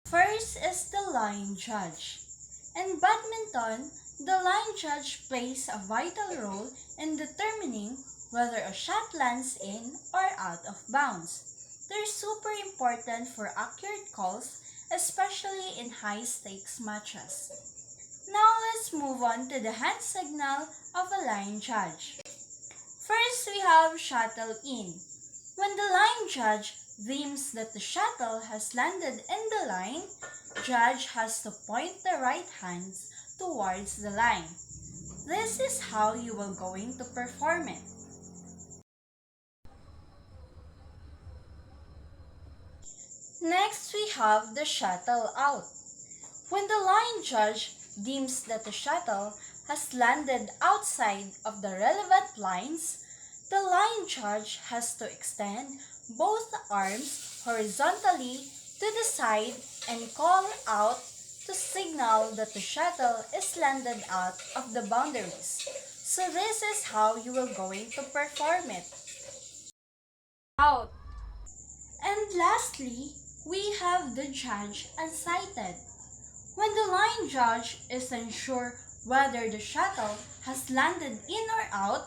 First is the line judge. In badminton, the line judge plays a vital role in determining whether a shot lands in or out of bounds. They're super important for accurate calls, especially in high-stakes matches. Now let's move on to the hand signal of a line judge. First, we have shuttle in. When the line judge deems that the shuttle has landed in the line, judge has to point the right hands towards the line. This is how you will going to perform it. Next, we have the shuttle out. When the line judge deems that the shuttle has landed outside of the relevant lines, the line judge has to extend both arms horizontally to the side and call out to signal that the shuttle is landed out of the boundaries. So this is how you will going to perform it. Out. And lastly, we have the judge unsighted. When the line judge is unsure whether the shuttle has landed in or out,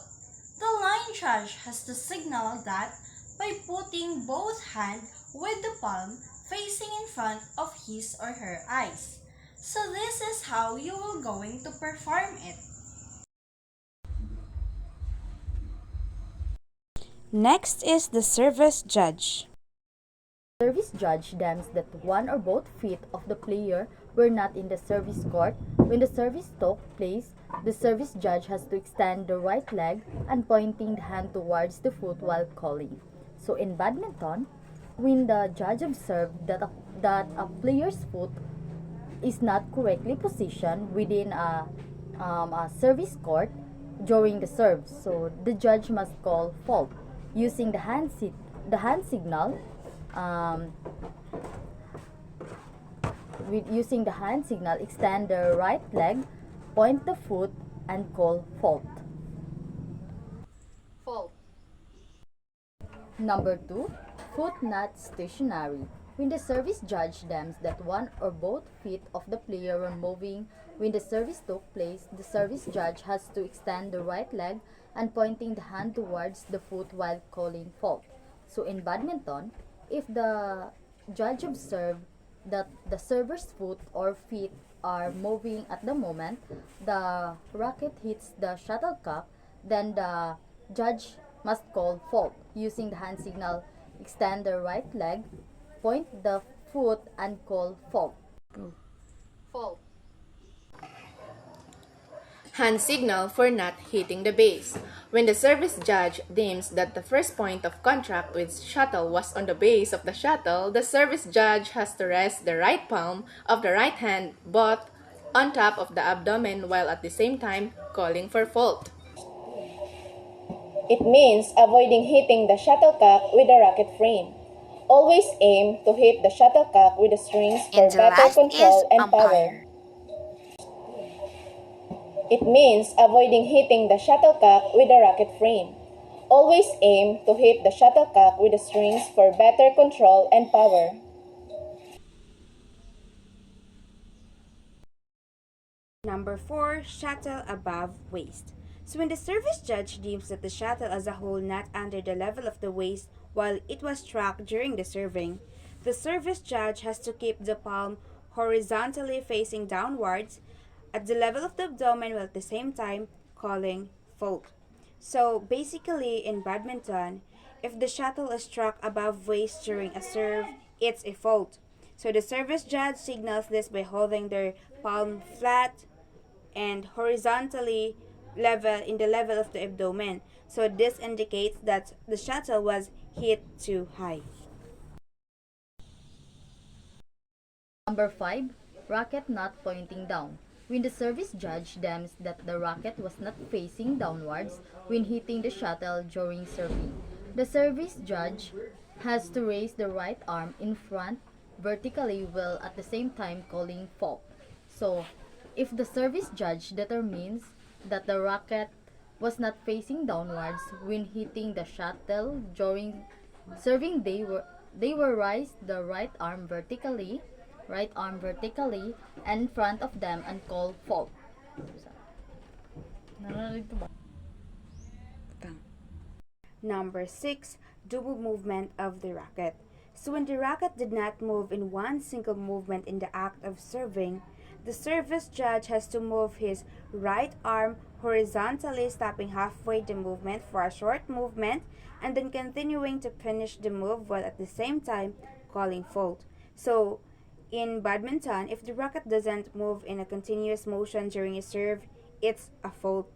the line judge has to signal that by putting both hands with the palm facing in front of his or her eyes. So this is how you will going to perform it. Next is the service judge. Service judge deems that one or both feet of the player were not in the service court. When the service took place, the service judge has to extend the right leg and pointing the hand towards the foot while calling. So in badminton, when the judge observed that a player's foot is not correctly positioned within a service court during the serve, so the judge must call fault using the hand signal. Um, using the hand signal, extend the right leg, point the foot, and call fault. Fault. Number 2, foot not stationary. When the service judge deems that one or both feet of the player were moving when the service took place, the service judge has to extend the right leg and pointing the hand towards the foot while calling fault. So in badminton, if the judge observed that the server's foot or feet are moving at the moment the racket hits the shuttlecock, then the judge must call fault using the hand signal, extend the right leg, point the foot, and call fault. Fault. Hand signal for not hitting the base. When the service judge deems that the first point of contact with shuttle was on the base of the shuttle, the service judge has to rest the right palm of the right hand both on top of the abdomen while at the same time calling for fault. It means avoiding hitting the shuttlecock with the racket frame. Always aim to hit the shuttlecock with the strings for better control and power. It means avoiding hitting the shuttlecock with the racket frame. Always aim to hit the shuttlecock with the strings for better control and power. Number 4, shuttle above waist. So when the service judge deems that the shuttle as a whole not under the level of the waist while it was struck during the serving, the service judge has to keep the palm horizontally facing downwards at the level of the abdomen while at the same time calling fault. So basically in badminton, if the shuttle is struck above waist during a serve, it's a fault. So the service judge signals this by holding their palm flat and horizontally level in the level of the abdomen. So this indicates that the shuttle was hit too high. Number 5, racket not pointing down. When the service judge deems that the racket was not facing downwards when hitting the shuttle during serving, the service judge has to raise the right arm in front vertically while at the same time calling fault. So, if the service judge determines that the racket was not facing downwards when hitting the shuttle during serving, they will raise the right arm vertically right arm vertically and in front of them and call fault. Number 6, double movement of the racket. So when the racket did not move in one single movement in the act of serving, the service judge has to move his right arm horizontally, stopping halfway the movement for a short movement and then continuing to finish the move while at the same time calling fault. So in badminton, if the racket doesn't move in a continuous motion during a serve, it's a fault.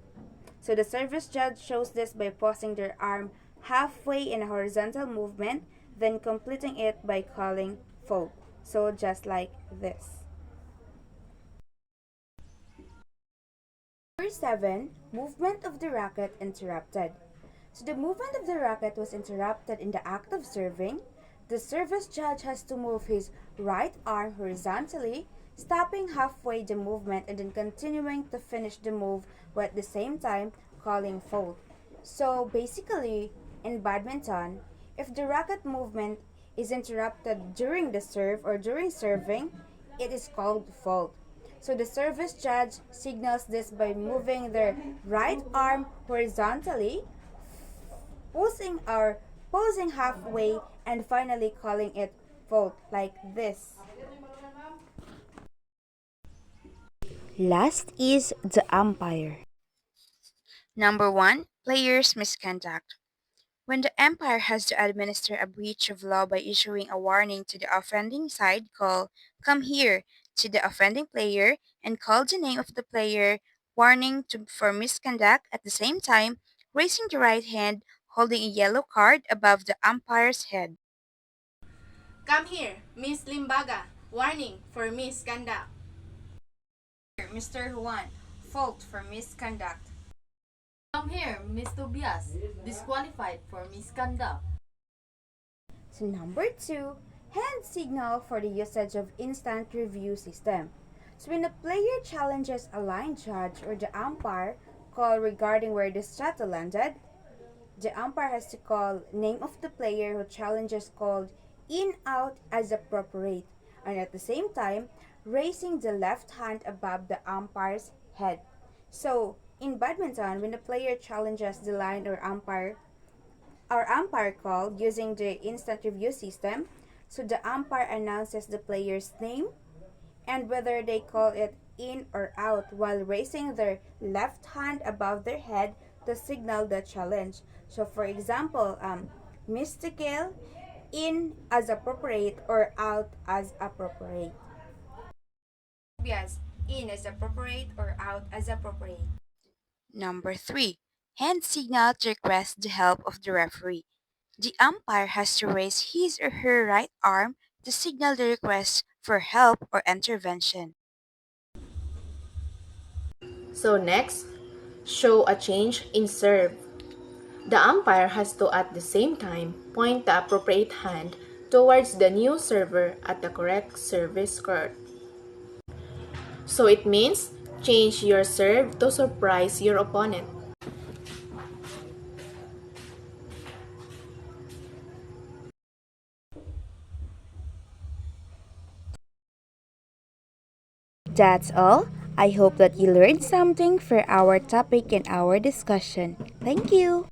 So the service judge shows this by pausing their arm halfway in a horizontal movement, then completing it by calling fault. So just like this. Number 7, movement of the racket interrupted. So the movement of the racket was interrupted in the act of serving. The service judge has to move his right arm horizontally, stopping halfway the movement and then continuing to finish the move while at the same time calling fault. So basically, in badminton, if the racket movement is interrupted during the serve or during serving, it is called fault. So the service judge signals this by moving their right arm horizontally, posing halfway, and finally calling it fault like this. Last is the umpire. Number 1, players' misconduct. When the umpire has to administer a breach of law by issuing a warning to the offending side, call "Come here" to the offending player and call the name of the player, warning for misconduct at the same time, raising the right hand, holding a yellow card above the umpire's head. Come here, Miss Limbaga. Warning for misconduct. Mr. Juan, fault for misconduct. Come here, Ms. Tobias, disqualified for misconduct. So number 2, hand signal for the usage of instant review system. So when a player challenges a line judge or the umpire call regarding where the shuttle landed, the umpire has to call name of the player who challenges called in out as appropriate, and at the same time raising the left hand above the umpire's head. So in badminton, when the player challenges the line or umpire call using the instant review system, so the umpire announces the player's name and whether they call it in or out while raising their left hand above their head to signal the challenge. So for example, Mr. Gill, in as appropriate or out as appropriate. Yes, in as appropriate or out as appropriate. Number 3, hand signal to request the help of the referee. The umpire has to raise his or her right arm to signal the request for help or intervention. So next, show a change in serve. The umpire has to at the same time point the appropriate hand towards the new server at the correct service court. So it means change your serve to surprise your opponent. That's all. I hope that you learned something for our topic and our discussion. Thank you.